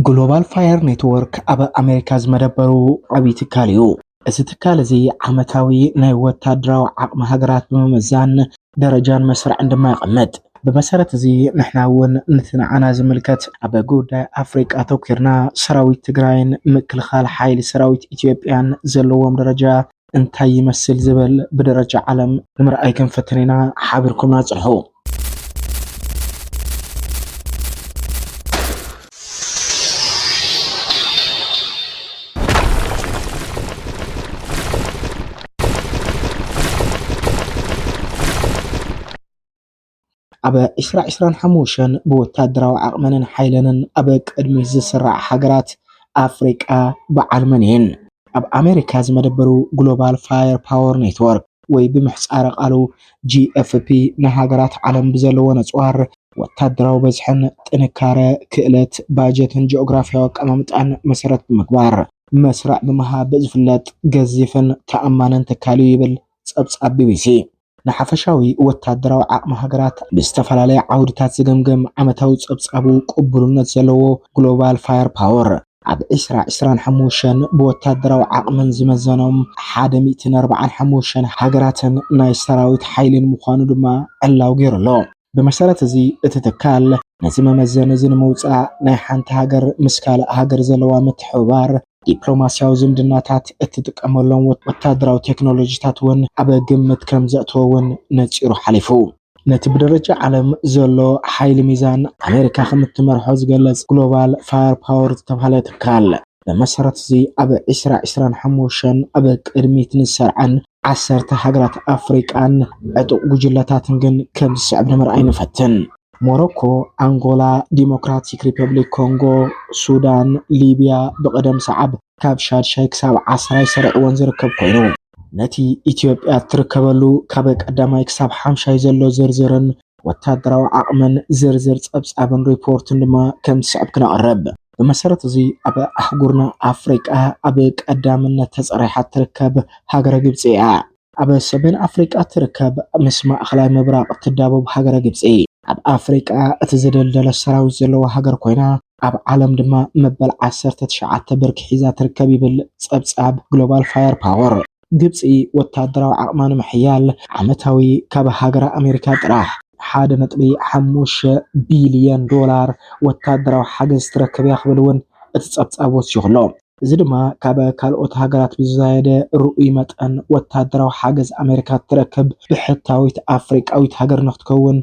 ግሎባል ፋየር ኔትወርክ ኣብ ኣሜሪካ ዝመደበሩ ዓብይ ትካል እዩ። እዚ ትካል እዚ ዓመታዊ ናይ ወታደራዊ ዓቕሚ ሃገራት ብምምዛን ደረጃን መስርዕን ድማ ይቕመጥ። ብመሰረት እዚ ንሕና እውን ነቲ ንዓና ዝምልከት ኣብ ጉዳይ ኣፍሪቃ ተኪርና ሰራዊት ትግራይን ምክልኻል ሓይሊ ሰራዊት ኢትዮጵያን ዘለዎም ደረጃ እንታይ ይመስል ዝብል ብደረጃ ዓለም ንምርኣይ ክንፍትን ኢና ሓቢርኩምና ፅንሑ። ኣብ 2025 ብወታደራዊ ዓቕመንን ሓይለንን ኣብ ቅድሚ ዝስራዕ ሃገራት ኣፍሪቃ ብዓለምን እየን። ኣብ ኣሜሪካ ዝመደበሩ ግሎባል ፋየር ፓወር ኔትወርክ ወይ ብምሕፃረ ቃሉ GFP ንሃገራት ዓለም ብዘለዎ ነፅዋር ወታደራዊ በዝሕን ጥንካረ ክእለት ባጀትን ጂኦግራፊያዊ ኣቀማምጣን መሰረት ብምግባር መስርዕ ብምሃብ ዝፍለጥ ገዚፍን ተኣማንን ትካል እዩ ይብል ፀብፃብ BBC። ንሓፈሻዊ ወታደራዊ ዓቕሚ ሃገራት ብዝተፈላለየ ዓውድታት ዝገምገም ዓመታዊ ፀብፃቡ ቅቡልነት ዘለዎ ግሎባል ፋየር ፓወር ኣብ 2025 ብወታደራዊ ዓቕምን ዝመዘኖም 145 ሃገራትን ናይ ሰራዊት ሓይልን ምዃኑ ድማ ዕላው ገይሩ ኣሎ። ብመሰረት እዚ እቲ ትካል ነዚ መመዘኒ እዚ ንምውፃእ ናይ ሓንቲ ሃገር ምስ ካልእ ሃገር ዘለዋ ምትሕብባር ዲፕሎማስያዊ ዝምድናታት እትጥቀመሎም ወታደራዊ ቴክኖሎጂታት እውን ኣብ ግምት ከም ዘእተወ እውን ነፂሩ ሓሊፉ። ነቲ ብደረጃ ዓለም ዘሎ ሓይሊ ሚዛን ኣሜሪካ ከም እትመርሖ ዝገልጽ ግሎባል ፋየር ፓወር ዝተባህለ ትካል ብመሰረት እዚ ኣብ 2025 ኣብ ቅድሚት ንሰርዐን 10 ሃገራት ኣፍሪቃን ዕጡቕ ጉጅለታትን ግን ከም ዝስዕብ ንምርኣይ ንፈትን። ሞሮኮ፣ አንጎላ፣ ዲሞክራቲክ ሪፐብሊክ ኮንጎ፣ ሱዳን፣ ሊብያ ብቅደም ሰዓብ ካብ 6 ክሳብ 10 ሰሪዕዎን ዝርከብ ኮይኑ ነቲ ኢትዮጵያ ትርከበሉ ካብ ቀዳማይ ክሳብ 50 ዘሎ ዝርዝርን ወታደራዊ ዓቕምን ዝርዝር ፀብፃብን ሪፖርትን ድማ ከም ዝስዕብ ክነቕርብ። ብመሰረት እዚ ኣብ ኣህጉርና ኣፍሪቃ ኣብ ቀዳምነት ተፀሪሓ ትርከብ ሃገረ ግብፂ እያ። ኣብ ሰሜን ኣፍሪቃ ትርከብ ምስ ማእኸላይ ምብራቕ ትዳበብ ሃገረ ግብፂ ኣብ ኣፍሪቃ እቲ ዝደልደለ ሰራዊት ዘለዎ ሃገር ኮይና ኣብ ዓለም ድማ መበል 19 ብርኪ ሒዛ ትርከብ ይብል ፀብፃብ ግሎባል ፋየር ፓወር። ግብፂ ወታደራዊ ዓቕማ ንምሕያል ዓመታዊ ካብ ሃገረ ኣሜሪካ ጥራሕ 1.5 ቢልዮን ዶላር ወታደራዊ ሓገዝ ትረክብ እያ ክብል እውን እቲ ፀብፃብ ወሲኹ ኣሎ። እዚ ድማ ካብ ካልኦት ሃገራት ብዝያደ ርኡይ መጠን ወታደራዊ ሓገዝ ኣሜሪካ ትረክብ ብሕታዊት ኣፍሪቃዊት ሃገር ንኽትከውን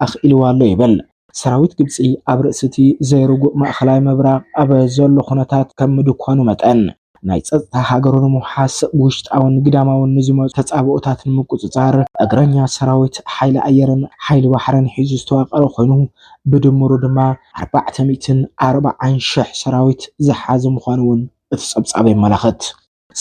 ኣኽኢልዋ ኣሎ ይብል። ሰራዊት ግብፂ ኣብ ርእስቲ ዘይርጉእ ማእኸላይ ምብራቕ ኣብ ዘሎ ኩነታት ከም ምድኳኑ መጠን ናይ ፀጥታ ሃገሩ ንምውሓስ ውሽጣውን ግዳማውን ንዝመፁ ተፃብኦታት ንምቁፅፃር እግረኛ ሰራዊት ሓይሊ ኣየርን ሓይሊ ባሕርን ሒዙ ዝተዋቀረ ኮይኑ ብድምሩ ድማ 440,000 ሰራዊት ዝሓዘ ምዃኑ እውን እቲ ፀብፃብ የመላኽት።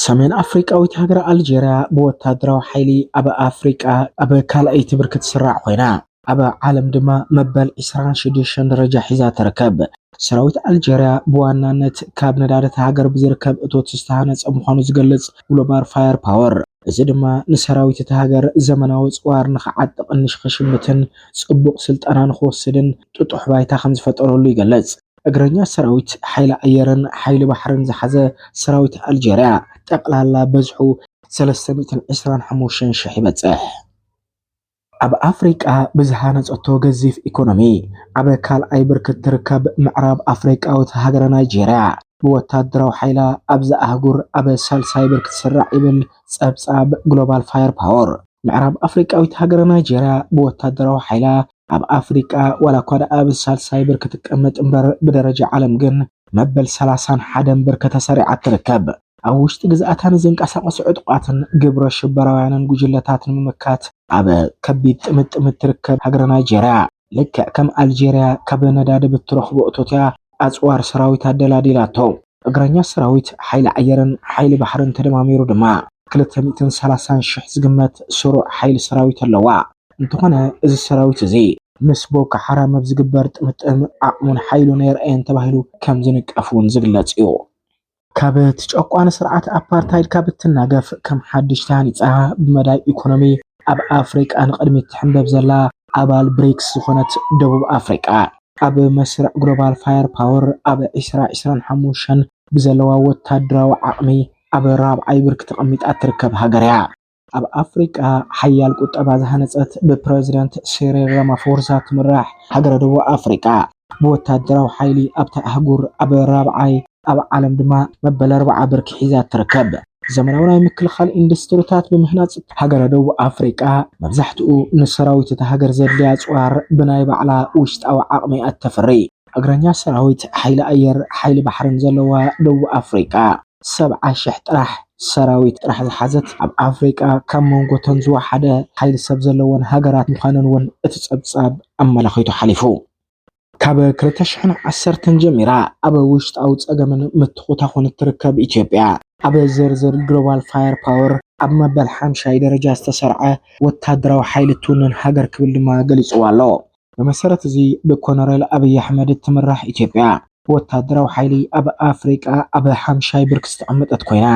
ሰሜን ኣፍሪቃዊት ሃገር ኣልጀርያ ብወታደራዊ ሓይሊ ኣብ ኣፍሪቃ ኣብ ካልኣይቲ ብርኪ ትስራዕ ኮይና ኣብ ዓለም ድማ መበል 26 ደረጃ ሒዛ ትርከብ። ሰራዊት ኣልጀርያ ብዋናነት ካብ ነዳድቲ ሃገር ብዝርከብ እቶት ዝተሃነፀ ምዃኑ ዝገልጽ ግሎባል ፋየር ፓወር እዚ ድማ ንሰራዊት እቲ ሃገር ዘመናዊ ፅዋር ንኽዓጥቕን ንኽሽምትን ፅቡቕ ስልጠና ንኽወስድን ጥጡሕ ባይታ ከም ዝፈጠረሉ ይገልጽ። እግረኛ ሰራዊት ሓይሊ ኣየርን ሓይሊ ባሕርን ዝሓዘ ሰራዊት ኣልጀርያ ጠቕላላ በዝሑ 325,000 ይበፅሕ። ኣብ ኣፍሪቃ ብዝሃነፀቶ ገዚፍ ኢኮኖሚ ኣብ ካልኣይ ብርኪ ትርከብ ምዕራብ ኣፍሪቃዊት ሃገረ ናይጀርያ ብወታደራዊ ሓይላ ኣብዚ ኣህጉር ኣብ ሳልሳይ ብርኪ ትስራዕ ይብል ፀብፃብ ግሎባል ፋየር ፓወር። ምዕራብ ኣፍሪቃዊት ሃገረ ናይጀርያ ብወታደራዊ ሓይላ ኣብ ኣፍሪቃ ዋላ እኳ ደኣ ኣብ ሳልሳይ ብርኪ ትቀመጥ እምበር ብደረጃ ዓለም ግን መበል 31 ብርኪ ተሰሪዓ ትርከብ። ኣብ ውሽጢ ግዝኣታን ዝንቀሳቐሱ ዕጡቃትን ግብረ ሽበራውያንን ጉጅለታትን ምምካት ኣብ ከቢድ ጥምጥም ትርከብ ሃገረ ናይጀርያ ልክዕ ከም ኣልጀርያ ካብ ነዳዲ ብትረኽቦ እቶት እያ ኣፅዋር ሰራዊት ኣደላዲላቶ። እግረኛ ሰራዊት ሓይሊ ኣየርን ሓይሊ ባሕርን ተደማሚሩ ድማ 230,000 ዝግመት ስሩዕ ሓይሊ ሰራዊት ኣለዋ። እንተኾነ እዚ ሰራዊት እዚ ምስ ቦኮ ሓራም ኣብ ዝግበር ጥምጥም ዓቕሙን ሓይሉን የርአየን ተባሂሉ ከም ዝንቀፍ እውን ዝግለጽ እዩ። ካብ ትጨቋነ ስርዓት ኣፓርታይድ ካብ እትናገፍ ከም ሓድሽ ተሃኒፃ ብመዳይ ኢኮኖሚ ኣብ ኣፍሪቃ ንቅድሚት ትሕንበብ ዘላ ኣባል ብሪክስ ዝኾነት ደቡብ ኣፍሪቃ ኣብ መስርዕ ግሎባል ፋየር ፓወር ኣብ 2025 ብዘለዋ ወታደራዊ ዓቕሚ ኣብ ራብዓይ ብርኪ ተቐሚጣ ትርከብ ሃገር እያ። ኣብ ኣፍሪቃ ሓያል ቁጠባ ዝሃነፀት ብፕረዚደንት ሲሪል ራማፎሳ ትምራሕ ሃገረ ደቡብ ኣፍሪቃ ብወታደራዊ ሓይሊ ኣብታ ኣህጉር ኣብ ራብዓይ ኣብ ዓለም ድማ መበል 4 ብርኪ ሒዛ ትርከብ። ዘመናዊ ናይ ምክልኻል ኢንዱስትሪታት ብምህናፅ ሃገረ ደቡብ ኣፍሪቃ መብዛሕትኡ ንሰራዊት እታ ሃገር ዘድልያ ኣፅዋር ብናይ ባዕላ ውሽጣዊ ዓቕሚ እተፍሪ። እግረኛ ሰራዊት ሓይሊ ኣየር ሓይሊ ባሕርን ዘለዋ ደቡብ ኣፍሪቃ 70,000 ጥራሕ ሰራዊት ጥራሕ ዝሓዘት ኣብ ኣፍሪቃ ካብ መንጎተን ዝወሓደ ሓይሊ ሰብ ዘለወን ሃገራት ምዃነን እውን እቲ ፀብፃብ ኣመላኺቱ ሓሊፉ። ካብ 2010 ጀሚራ ኣብ ውሽጣዊ ፀገምን ምትኹታኹን ትርከብ ኢትዮጵያ ኣብ ዝርዝር ግሎባል ፋየር ፓወር ኣብ መበል 50 ደረጃ ዝተሰርዐ ወታደራዊ ሓይሊ ትውንን ሃገር ክብል ድማ ገሊፅዋ ኣሎ። በመሰረት እዚ ብኮሎኔል ኣብይ ኣሕመድ ትምራሕ ኢትዮጵያ ወታደራዊ ሓይሊ ኣብ ኣፍሪቃ ኣብ 50 ብርኪ ዝተቐመጠት ኮይና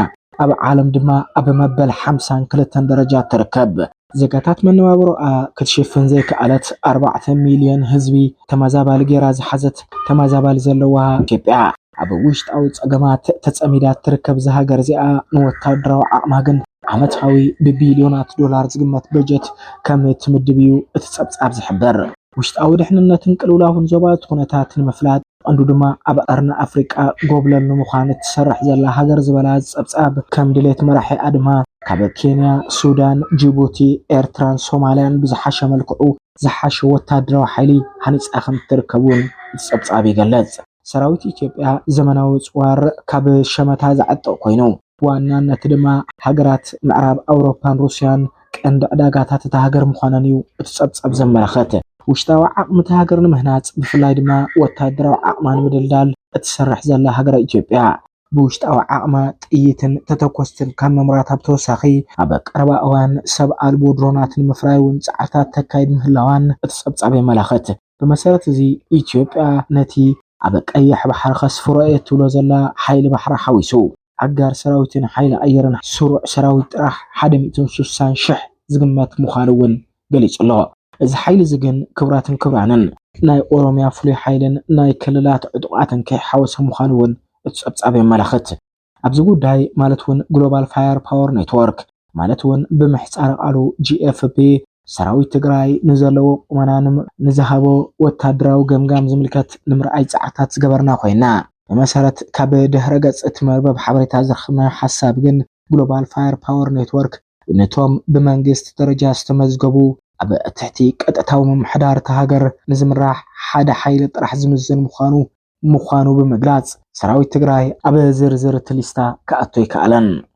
ኣብ ዓለም ድማ ኣብ መበል 52 ደረጃ ትርከብ። ዘጋታት መነባብሮኣ ክትሽፍን ዘይከኣለት 4 ሚልዮን ህዝቢ ተመዛባሊ ጌራ ዝሓዘት ተመዛባሊ ዘለዋ ኢትዮጵያ ኣብ ውሽጣዊ ፀገማት ተፀሚዳ ትርከብ ሃገር እዚኣ ንወታደራዊ ዓቕማ ግን ዓመታዊ ብቢልዮናት ዶላር ዝግመት በጀት ከም ትምድብ እዩ እቲ ፀብፃብ ዝሕበር። ውሽጣዊ ድሕንነትን ቅልውላውን ዞባዊ ኩነታት ንምፍላጥ ቀንዱ ድማ ኣብ ቀርኒ ኣፍሪቃ ጎብለል ንምዃን እትሰርሕ ዘላ ሃገር ዝበላ ፀብፃብ ከም ድሌት መራሒ ድማ ካብ ኬንያ፣ ሱዳን፣ ጅቡቲ፣ ኤርትራን ሶማልያን ብዝሓሸ መልክዑ ዝሓሸ ወታደራዊ ሓይሊ ሃኒፃ ከም እትርከቡን እቲ ፀብፃብ ይገለፅ። ሰራዊት ኢትዮጵያ ዘመናዊ ፅዋር ካብ ሸመታ ዝዓጥቕ ኮይኑ ብዋናነት ድማ ሃገራት ምዕራብ ኣውሮፓን ሩስያን ቀንዲ ዕዳጋታት እታ ሃገር ምዃነን እዩ እቲ ፀብፃብ ዘመላኽት። ውሽጣዊ ዓቕሚ እታ ሃገር ንምህናፅ ብፍላይ ድማ ወታደራዊ ዓቕማ ንምድልዳል እትሰርሕ ዘላ ሃገር ኢትዮጵያ ብውሽጣዊ ዓቕማ ጥይትን ተተኮስትን ካብ ምምራታ ብተወሳኺ ኣብ ቀረባ እዋን ሰብ ኣልቦ ድሮናት ንምፍራይ እውን ፃዕርታት ተካይድ ምህላዋን እቲ ፀብፃብ የመላኽት። ብመሰረት እዚ ኢትዮጵያ ነቲ ኣብ ቀይሕ ባሕሪ ከስፍሮ እየ ትብሎ ዘላ ሓይሊ ባሕሪ ሓዊሱ ኣጋር ሰራዊትን ሓይሊ ኣየርን ስሩዕ ሰራዊት ጥራሕ 160,000 ዝግመት ምዃኑ እውን ገሊፁ ኣሎ። እዚ ሓይሊ እዚ ግን ክብራትን ክብራንን ናይ ኦሮምያ ፍሉይ ሓይልን ናይ ክልላት ዕጡቃትን ከይሓወሰ ምዃኑ እውን እቲ ፀብፃብ የመላኽት። ኣብዚ ጉዳይ ማለት እውን ግሎባል ፋየር ፓወር ኔትወርክ ማለት እውን ብምሕፃር ቃሉ GFP ሰራዊት ትግራይ ንዘለዎ ቁመናን ንዝሃቦ ወታደራዊ ገምጋም ዝምልከት ንምርኣይ ፃዕርታት ዝገበርና ኮይና በመሰረት ካብ ድህረ ገፅ እቲ መርበብ ሓበሬታ ዝረኸብናዮ ሓሳብ ግን ግሎባል ፋየር ፓወር ኔትወርክ ነቶም ብመንግስቲ ደረጃ ዝተመዝገቡ ኣብ ትሕቲ ቀጥታዊ ምምሕዳር እታ ሃገር ንዝምራሕ ሓደ ሓይሊ ጥራሕ ዝምዝን ምዃኑ ብምግላፅ ሰራዊት ትግራይ ኣብ ዝርዝር እቲ ሊስታ ክኣቱ ኣይከኣለን።